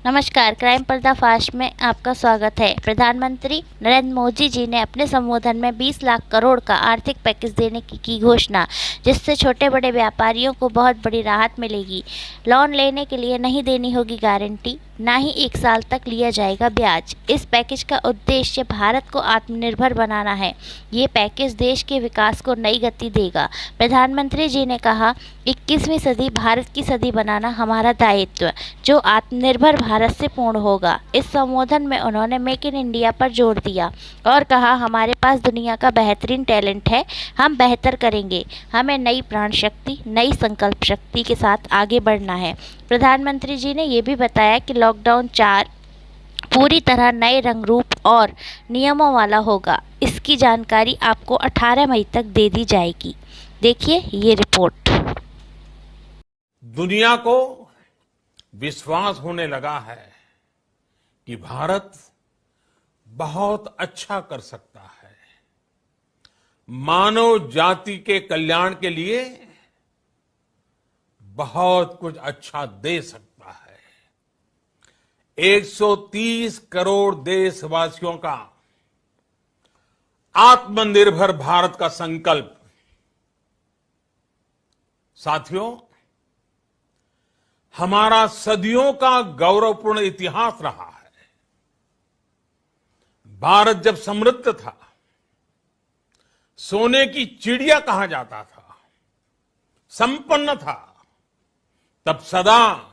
नमस्कार, क्राइम पर्दाफाश में आपका स्वागत है। प्रधानमंत्री नरेंद्र मोदी जी ने अपने संबोधन में 20 लाख करोड़ का आर्थिक पैकेज देने की घोषणा, जिससे छोटे बड़े व्यापारियों को बहुत बड़ी राहत मिलेगी। लोन लेने के लिए नहीं देनी होगी गारंटी, ना ही 1 साल तक लिया जाएगा ब्याज। इस पैकेज का उद्देश्य भारत को आत्मनिर्भर बनाना है। ये पैकेज देश के विकास को नई गति देगा। प्रधानमंत्री जी ने कहा, 21वीं सदी भारत की सदी बनाना हमारा दायित्व, जो आत्मनिर्भर भारत से पूर्ण होगा। इस संबोधन में उन्होंने मेक इन इंडिया पर जोर दिया और कहा, हमारे पास दुनिया का बेहतरीन टैलेंट है, हम बेहतर करेंगे। हमें नई प्राण शक्ति, नई संकल्प शक्ति के साथ आगे बढ़ना है। प्रधानमंत्री जी ने ये भी बताया कि लॉकडाउन 4 पूरी तरह नए रंग रूप और नियमों वाला होगा। इसकी जानकारी आपको 18 मई तक दे दी जाएगी। देखिए ये रिपोर्ट। दुनिया को विश्वास होने लगा है कि भारत बहुत अच्छा कर सकता है, मानव जाति के कल्याण के लिए बहुत कुछ अच्छा दे सकता है। 130 करोड़ देशवासियों का आत्मनिर्भर भारत का संकल्प, साथियों, हमारा सदियों का गौरवपूर्ण इतिहास रहा है। भारत जब समृद्ध था, सोने की चिड़िया कहा जाता था, संपन्न था, तब सदा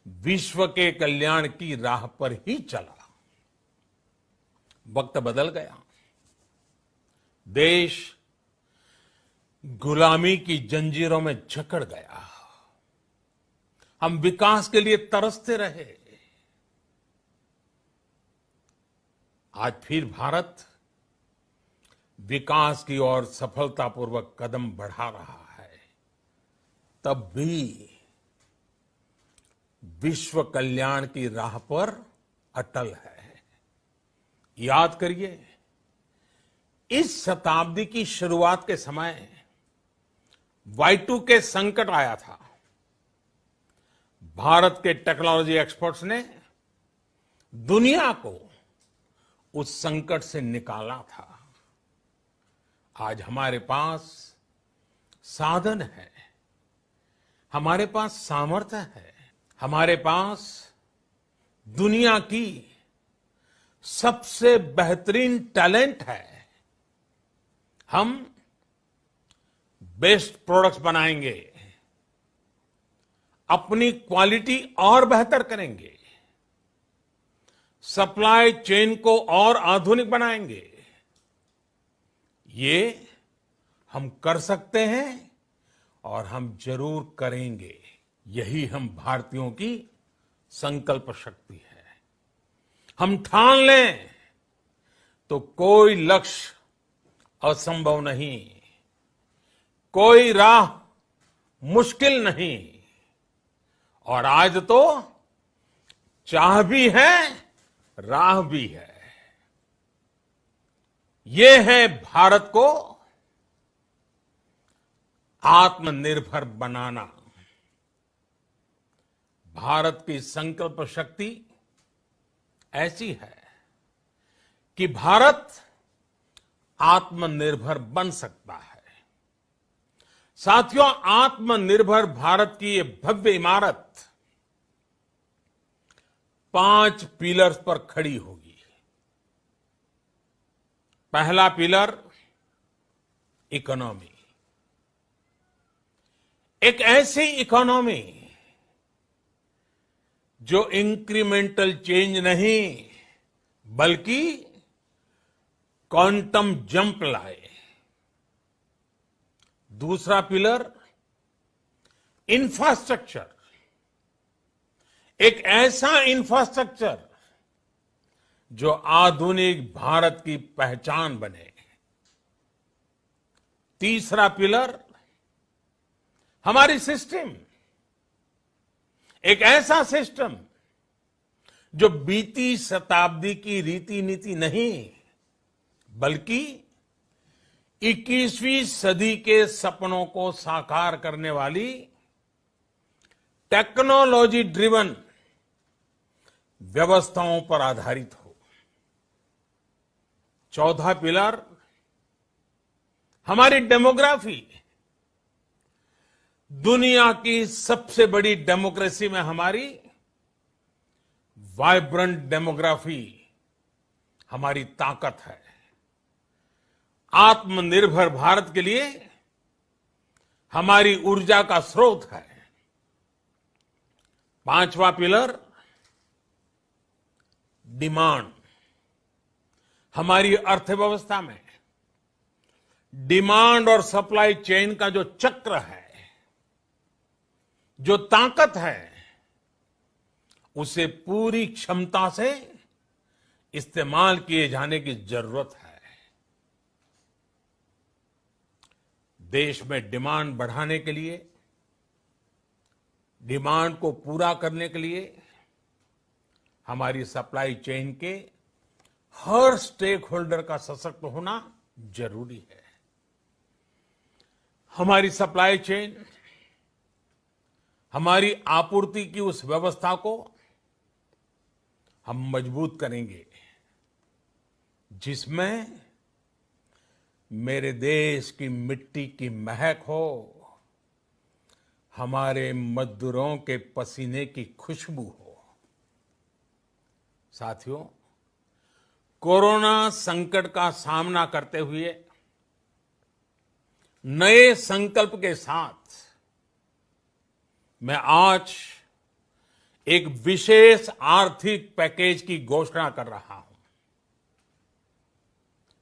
विश्व के कल्याण की राह पर ही चला। वक्त बदल गया, देश गुलामी की जंजीरों में जकड़ गया। हम विकास के लिए तरसते रहे। आज फिर भारत विकास की ओर सफलतापूर्वक कदम बढ़ा रहा है। तब भी विश्व कल्याण की राह पर अटल है। याद करिए, इस शताब्दी की शुरुआत के समय Y2K संकट आया था। भारत के टेक्नोलॉजी एक्सपर्ट्स ने दुनिया को उस संकट से निकाला था। आज हमारे पास साधन है, हमारे पास सामर्थ्य है, हमारे पास दुनिया की सबसे बेहतरीन टैलेंट है। हम बेस्ट प्रोडक्ट्स बनाएंगे, अपनी क्वालिटी और बेहतर करेंगे, सप्लाई चेन को और आधुनिक बनाएंगे। ये हम कर सकते हैं और हम जरूर करेंगे। यही हम भारतीयों की संकल्प शक्ति है। हम ठान लें तो कोई लक्ष्य असंभव नहीं, कोई राह मुश्किल नहीं। और आज तो चाह भी है, राह भी है। ये है भारत को आत्मनिर्भर बनाना। भारत की संकल्प शक्ति ऐसी है कि भारत आत्मनिर्भर बन सकता है। साथियों, आत्मनिर्भर भारत की ये भव्य इमारत 5 पिलर्स पर खड़ी होगी। पहला पिलर, इकोनॉमी। एक ऐसी इकोनॉमी जो इंक्रीमेंटल चेंज नहीं बल्कि क्वांटम जंप लाए। दूसरा पिलर, इंफ्रास्ट्रक्चर। एक ऐसा इंफ्रास्ट्रक्चर जो आधुनिक भारत की पहचान बने। तीसरा पिलर, हमारी सिस्टम। एक ऐसा सिस्टम जो बीती शताब्दी की रीति नीति नहीं बल्कि 21वीं सदी के सपनों को साकार करने वाली टेक्नोलॉजी ड्रिवन व्यवस्थाओं पर आधारित हो। चौथा पिलर हमारी डेमोग्राफी। दुनिया की सबसे बड़ी डेमोक्रेसी में हमारी वाइब्रेंट डेमोग्राफी हमारी ताकत है। आत्मनिर्भर भारत के लिए हमारी ऊर्जा का स्रोत है। पांचवा पिलर डिमांड। हमारी अर्थव्यवस्था में डिमांड और सप्लाई चेन का जो चक्र है, जो ताकत है, उसे पूरी क्षमता से इस्तेमाल किए जाने की जरूरत है। देश में डिमांड बढ़ाने के लिए, डिमांड को पूरा करने के लिए हमारी सप्लाई चेन के हर स्टेक होल्डर का सशक्त होना जरूरी है। हमारी सप्लाई चेन, हमारी आपूर्ति की उस व्यवस्था को हम मजबूत करेंगे जिसमें मेरे देश की मिट्टी की महक हो, हमारे मजदूरों के पसीने की खुशबू हो। साथियों, कोरोना संकट का सामना करते हुए नए संकल्प के साथ मैं आज एक विशेष आर्थिक पैकेज की घोषणा कर रहा हूं।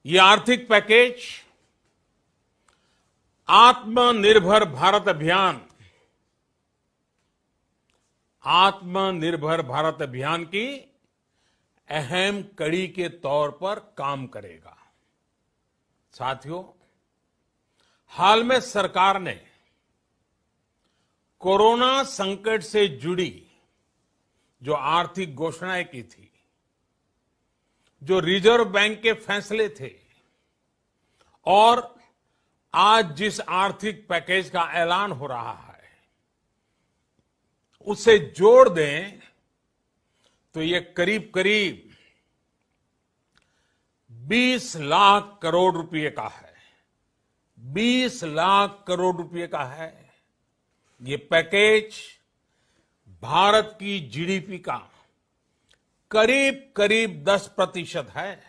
ये आर्थिक पैकेज आत्मनिर्भर भारत अभियान, आत्मनिर्भर भारत अभियान की अहम कड़ी के तौर पर काम करेगा। साथियों, हाल में सरकार ने कोरोना संकट से जुड़ी जो आर्थिक घोषणाएं की थी, जो रिजर्व बैंक के फैसले थे और आज जिस आर्थिक पैकेज का ऐलान हो रहा है, उसे जोड़ दें तो ये करीब करीब 20 लाख करोड़ रुपए का है। 20 लाख करोड़ रुपए का है। ये पैकेज भारत की जीडीपी का करीब करीब 10% है।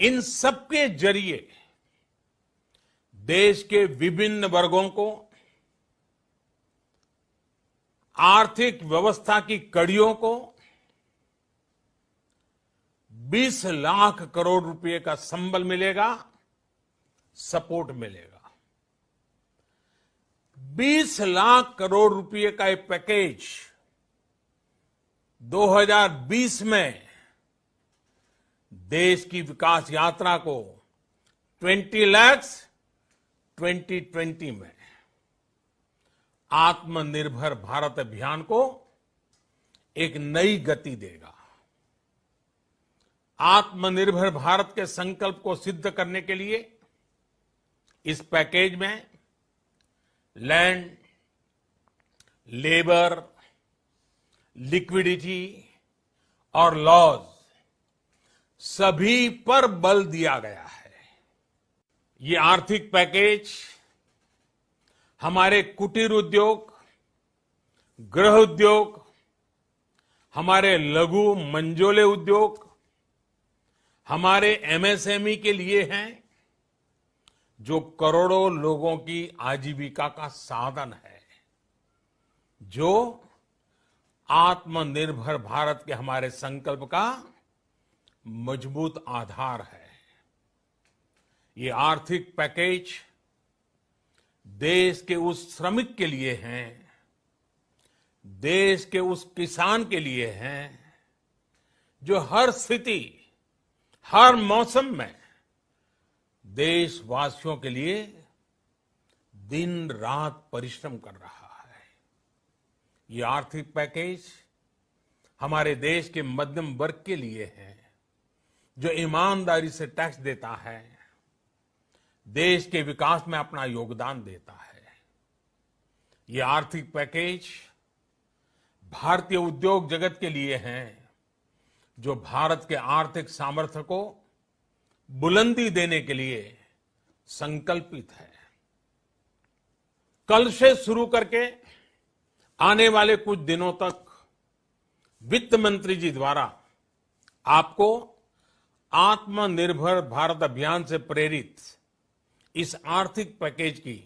इन सबके जरिए देश के विभिन्न वर्गों को आर्थिक व्यवस्था की कड़ियों को 20 लाख करोड़ रुपए का संबल मिलेगा, सपोर्ट मिलेगा। 20 लाख करोड़ रुपए का ये पैकेज 2020 में देश की विकास यात्रा को 20 लाख 2020 में आत्मनिर्भर भारत अभियान को एक नई गति देगा। आत्मनिर्भर भारत के संकल्प को सिद्ध करने के लिए इस पैकेज में लैंड, लेबर, लिक्विडिटी और लॉज सभी पर बल दिया गया है। ये आर्थिक पैकेज हमारे कुटीर उद्योग, गृह उद्योग, हमारे लघु मंझोले उद्योग, हमारे एमएसएमई के लिए हैं, जो करोड़ों लोगों की आजीविका का साधन है, जो आत्मनिर्भर भारत के हमारे संकल्प का मजबूत आधार है। ये आर्थिक पैकेज देश के उस श्रमिक के लिए हैं, देश के उस किसान के लिए हैं, जो हर स्थिति, हर मौसम में देशवासियों के लिए दिन रात परिश्रम कर रहा है। ये आर्थिक पैकेज हमारे देश के मध्यम वर्ग के लिए है, जो ईमानदारी से टैक्स देता है, देश के विकास में अपना योगदान देता है। ये आर्थिक पैकेज भारतीय उद्योग जगत के लिए हैं, जो भारत के आर्थिक सामर्थ्य को बुलंदी देने के लिए संकल्पित है। कल से शुरू करके आने वाले कुछ दिनों तक वित्त मंत्री जी द्वारा आपको आत्मनिर्भर भारत अभियान से प्रेरित इस आर्थिक पैकेज की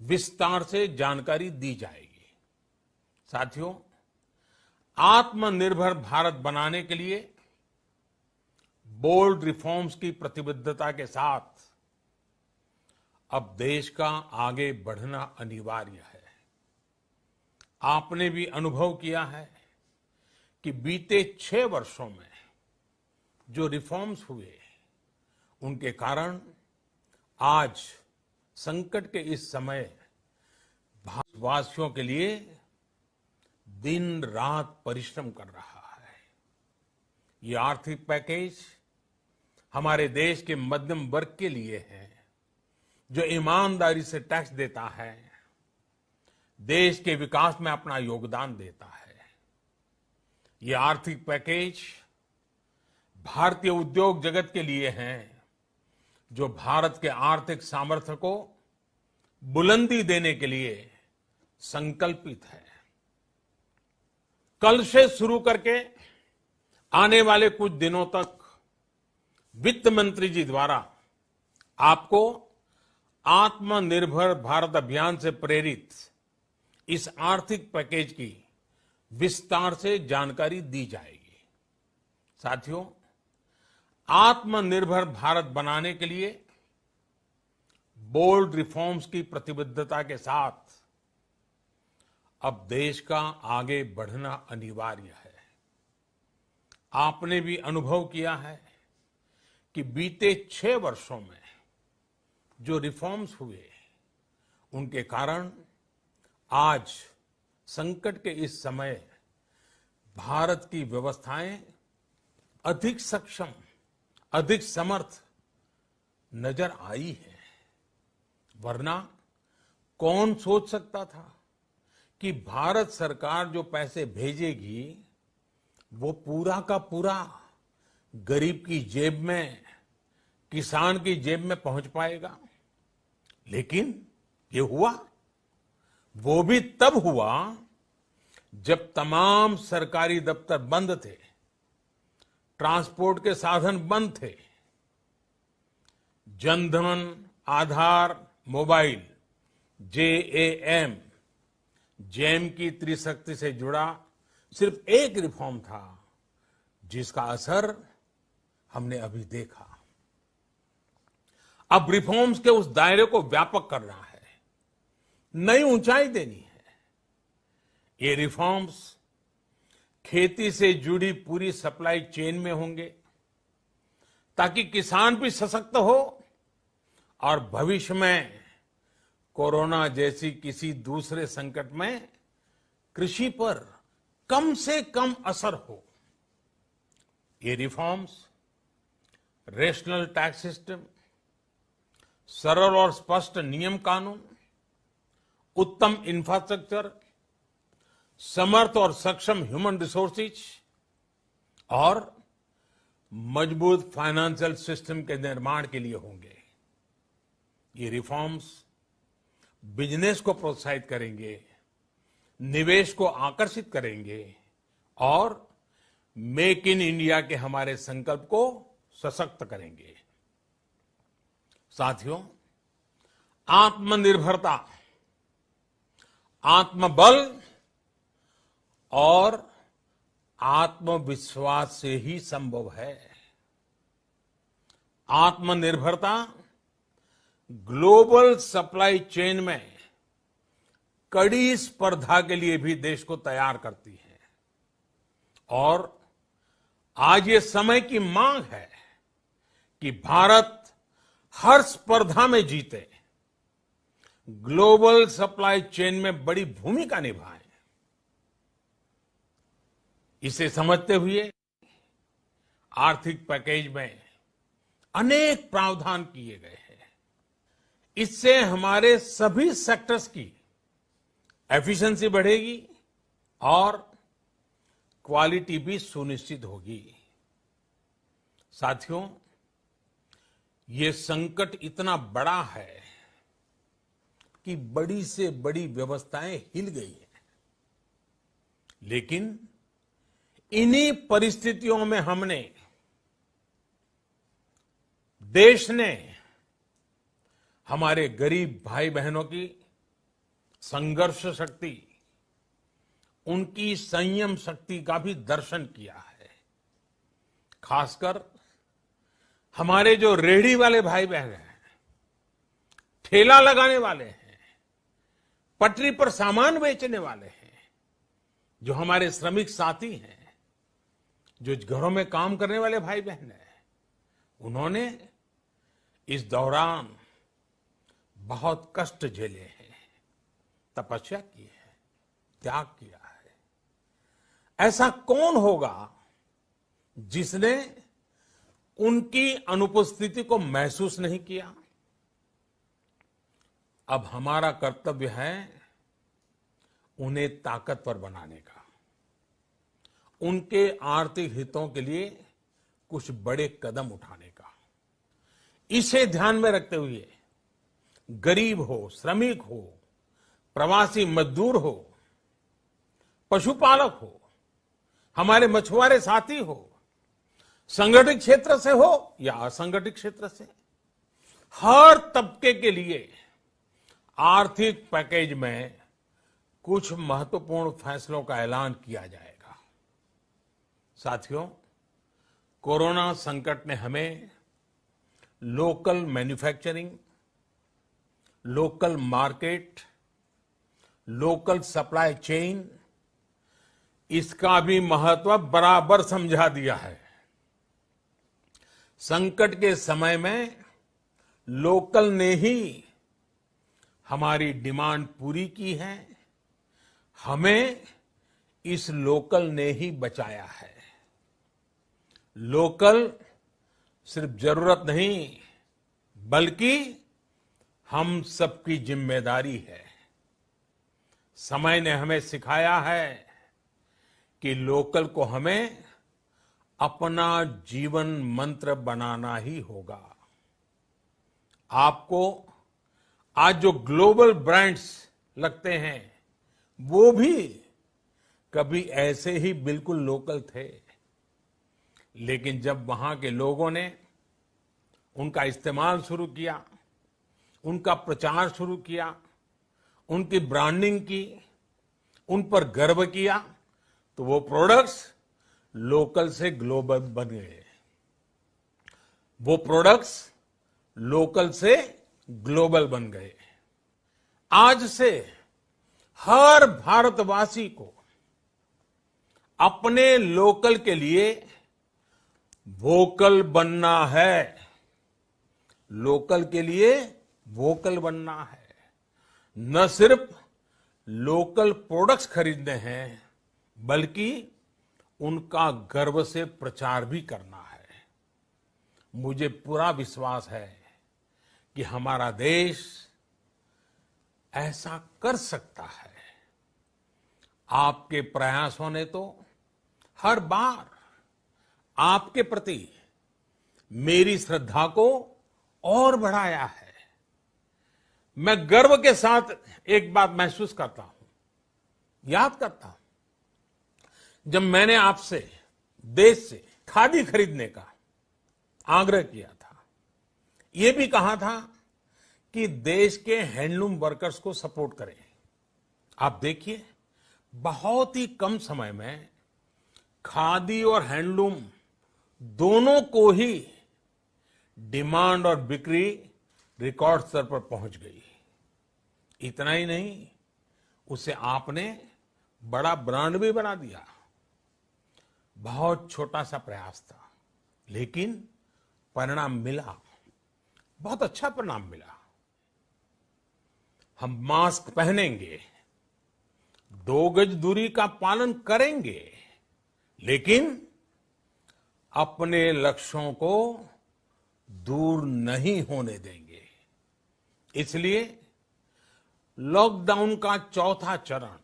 विस्तार से जानकारी दी जाएगी। साथियों, आत्मनिर्भर भारत बनाने के लिए बोल्ड रिफॉर्म्स की प्रतिबद्धता के साथ अब देश का आगे बढ़ना अनिवार्य है। आपने भी अनुभव किया है कि बीते 6 वर्षों में जो रिफॉर्म्स हुए, उनके कारण आज संकट के इस समय भारतवासियों के लिए दिन रात परिश्रम कर रहा है। ये आर्थिक पैकेज हमारे देश के मध्यम वर्ग के लिए है, जो ईमानदारी से टैक्स देता है, देश के विकास में अपना योगदान देता है। ये आर्थिक पैकेज भारतीय उद्योग जगत के लिए हैं, जो भारत के आर्थिक सामर्थ्य को बुलंदी देने के लिए संकल्पित है। कल से शुरू करके आने वाले कुछ दिनों तक वित्त मंत्री जी द्वारा आपको आत्मनिर्भर भारत अभियान से प्रेरित इस आर्थिक पैकेज की विस्तार से जानकारी दी जाएगी। साथियों, आत्मनिर्भर भारत बनाने के लिए बोल्ड रिफॉर्म्स की प्रतिबद्धता के साथ अब देश का आगे बढ़ना अनिवार्य है। आपने भी अनुभव किया है कि बीते 6 वर्षों में जो रिफॉर्म्स हुए, उनके कारण आज संकट के इस समय भारत की व्यवस्थाएं अधिक सक्षम, अधिक समर्थ नजर आई है। वरना कौन सोच सकता था कि भारत सरकार जो पैसे भेजेगी वो पूरा का पूरा गरीब की जेब में, किसान की जेब में पहुंच पाएगा। लेकिन ये हुआ। वो भी तब हुआ जब तमाम सरकारी दफ्तर बंद थे, ट्रांसपोर्ट के साधन बंद थे। जनधन, आधार, मोबाइल, जेम की त्रिशक्ति से जुड़ा सिर्फ एक रिफॉर्म था, जिसका असर हमने अभी देखा। अब रिफॉर्म्स के उस दायरे को व्यापक करना है, नई ऊंचाई देनी है। ये रिफॉर्म्स खेती से जुड़ी पूरी सप्लाई चेन में होंगे, ताकि किसान भी सशक्त हो और भविष्य में कोरोना जैसी किसी दूसरे संकट में कृषि पर कम से कम असर हो। ये रिफॉर्म्स रेशनल टैक्स सिस्टम, सरल और स्पष्ट नियम कानून, उत्तम इंफ्रास्ट्रक्चर, समर्थ और सक्षम ह्यूमन रिसोर्सेज और मजबूत फाइनेंशियल सिस्टम के निर्माण के लिए होंगे। ये रिफॉर्म्स बिजनेस को प्रोत्साहित करेंगे, निवेश को आकर्षित करेंगे और मेक इन इंडिया के हमारे संकल्प को सशक्त करेंगे। साथियों, आत्मनिर्भरता, आत्मबल और आत्मविश्वास से ही संभव है। आत्मनिर्भरता ग्लोबल सप्लाई चेन में कड़ी स्पर्धा के लिए भी देश को तैयार करती है और आज ये समय की मांग है कि भारत हर स्पर्धा में जीते, ग्लोबल सप्लाई चेन में बड़ी भूमिका निभाए। इसे समझते हुए आर्थिक पैकेज में अनेक प्रावधान किए गए हैं। इससे हमारे सभी सेक्टर्स की एफिशिएंसी बढ़ेगी और क्वालिटी भी सुनिश्चित होगी। साथियों, ये संकट इतना बड़ा है कि बड़ी से बड़ी व्यवस्थाएं हिल गई हैं। लेकिन इन्हीं परिस्थितियों में हमने, देश ने हमारे गरीब भाई बहनों की संघर्ष शक्ति, उनकी संयम शक्ति का भी दर्शन किया है। खासकर हमारे जो रेहड़ी वाले भाई बहन हैं, ठेला लगाने वाले हैं, पटरी पर सामान बेचने वाले हैं, जो हमारे श्रमिक साथी हैं, जो घरों में काम करने वाले भाई बहन हैं, उन्होंने इस दौरान बहुत कष्ट झेले हैं, तपस्या की है, त्याग किया है। ऐसा कौन होगा जिसने उनकी अनुपस्थिति को महसूस नहीं किया? अब हमारा कर्तव्य है उन्हें ताकतवर बनाने का, उनके आर्थिक हितों के लिए कुछ बड़े कदम उठाने का। इसे ध्यान में रखते हुए गरीब हो, श्रमिक हो, प्रवासी मजदूर हो, पशुपालक हो, हमारे मछुआरे साथी हो, संगठित क्षेत्र से हो या असंगठित क्षेत्र से, हर तबके के लिए आर्थिक पैकेज में कुछ महत्वपूर्ण फैसलों का ऐलान किया जाएगा। साथियों, कोरोना संकट ने हमें local manufacturing, local market, local supply chain, इसका भी महत्व बराबर समझा दिया है। संकट के समय में लोकल ने ही हमारी डिमांड पूरी की है, हमें इस लोकल ने ही बचाया है। लोकल सिर्फ जरूरत नहीं, बल्कि हम सबकी जिम्मेदारी है। समय ने हमें सिखाया है कि लोकल को हमें अपना जीवन मंत्र बनाना ही होगा। आपको आज जो ग्लोबल ब्रांड्स लगते हैं, वो भी कभी ऐसे ही बिल्कुल लोकल थे, लेकिन जब वहां के लोगों ने उनका इस्तेमाल शुरू किया, उनका प्रचार शुरू किया, उनकी ब्रांडिंग की, उन पर गर्व किया, तो वो प्रोडक्ट्स लोकल से ग्लोबल बन गए। वो प्रोडक्ट्स लोकल से ग्लोबल बन गए। आज से हर भारतवासी को अपने लोकल के लिए वोकल बनना है। लोकल के लिए वोकल बनना है। न सिर्फ लोकल प्रोडक्ट्स खरीदने हैं, बल्कि उनका गर्व से प्रचार भी करना है। मुझे पूरा विश्वास है कि हमारा देश ऐसा कर सकता है। आपके प्रयासों ने तो हर बार आपके प्रति मेरी श्रद्धा को और बढ़ाया है। मैं गर्व के साथ एक बात महसूस करता हूं, याद करता हूं, जब मैंने आपसे देश से खादी खरीदने का आग्रह किया था, यह भी कहा था कि देश के हैंडलूम वर्कर्स को सपोर्ट करें। आप देखिए, बहुत ही कम समय में खादी और हैंडलूम दोनों को ही डिमांड और बिक्री रिकॉर्ड स्तर पर पहुंच गई। इतना ही नहीं, उसे आपने बड़ा ब्रांड भी बना दिया। बहुत छोटा सा प्रयास था, लेकिन परिणाम मिला, बहुत अच्छा परिणाम मिला। हम मास्क पहनेंगे, 2 गज दूरी का पालन करेंगे, लेकिन अपने लक्ष्यों को दूर नहीं होने देंगे। इसलिए लॉकडाउन का चौथा चरण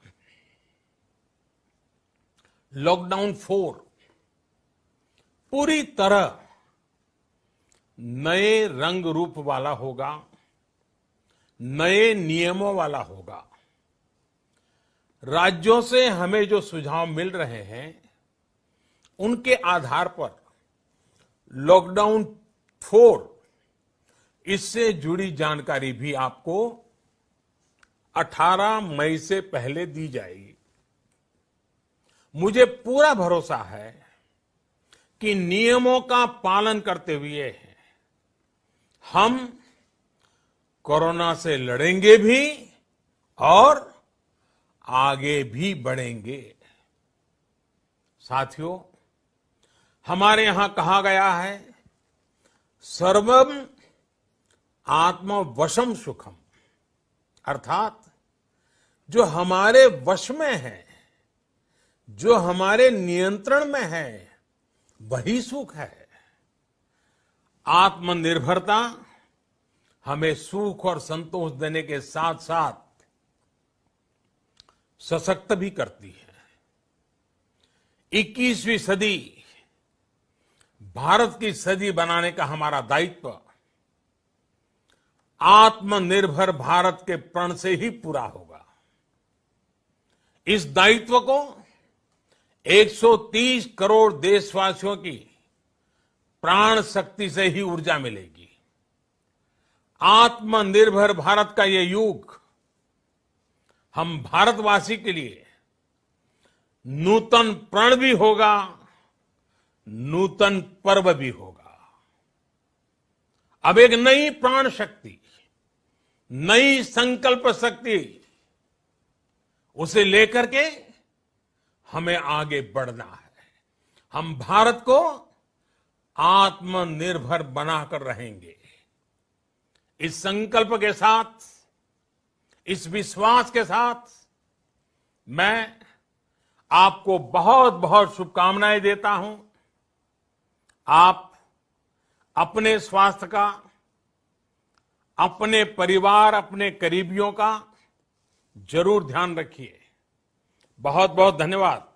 लॉकडाउन 4 पूरी तरह नए रंग रूप वाला होगा, नए नियमों वाला होगा। राज्यों से हमें जो सुझाव मिल रहे हैं, उनके आधार पर लॉकडाउन 4 इससे जुड़ी जानकारी भी आपको 18 मई से पहले दी जाएगी। मुझे पूरा भरोसा है कि नियमों का पालन करते हुए हम कोरोना से लड़ेंगे भी और आगे भी बढ़ेंगे। साथियों, हमारे यहां कहा गया है, सर्वम आत्मवशम सुखम, अर्थात जो हमारे वश में है, जो हमारे नियंत्रण में है, वही सुख है। आत्मनिर्भरता हमें सुख और संतोष देने के साथ साथ सशक्त भी करती है। 21वीं सदी भारत की सदी बनाने का हमारा दायित्व आत्मनिर्भर भारत के प्रण से ही पूरा होगा। इस दायित्व को 130 करोड़ देशवासियों की प्राण शक्ति से ही ऊर्जा मिलेगी। आत्मनिर्भर भारत का ये युग हम भारतवासी के लिए नूतन प्रण भी होगा, नूतन पर्व भी होगा। अब एक नई प्राण शक्ति, नई संकल्प शक्ति, उसे लेकर के हमें आगे बढ़ना है। हम भारत को आत्मनिर्भर बनाकर रहेंगे। इस संकल्प के साथ, इस विश्वास के साथ मैं आपको बहुत बहुत शुभकामनाएं देता हूं। आप अपने स्वास्थ्य का, अपने परिवार, अपने करीबियों का जरूर ध्यान रखिए। बहुत बहुत धन्यवाद।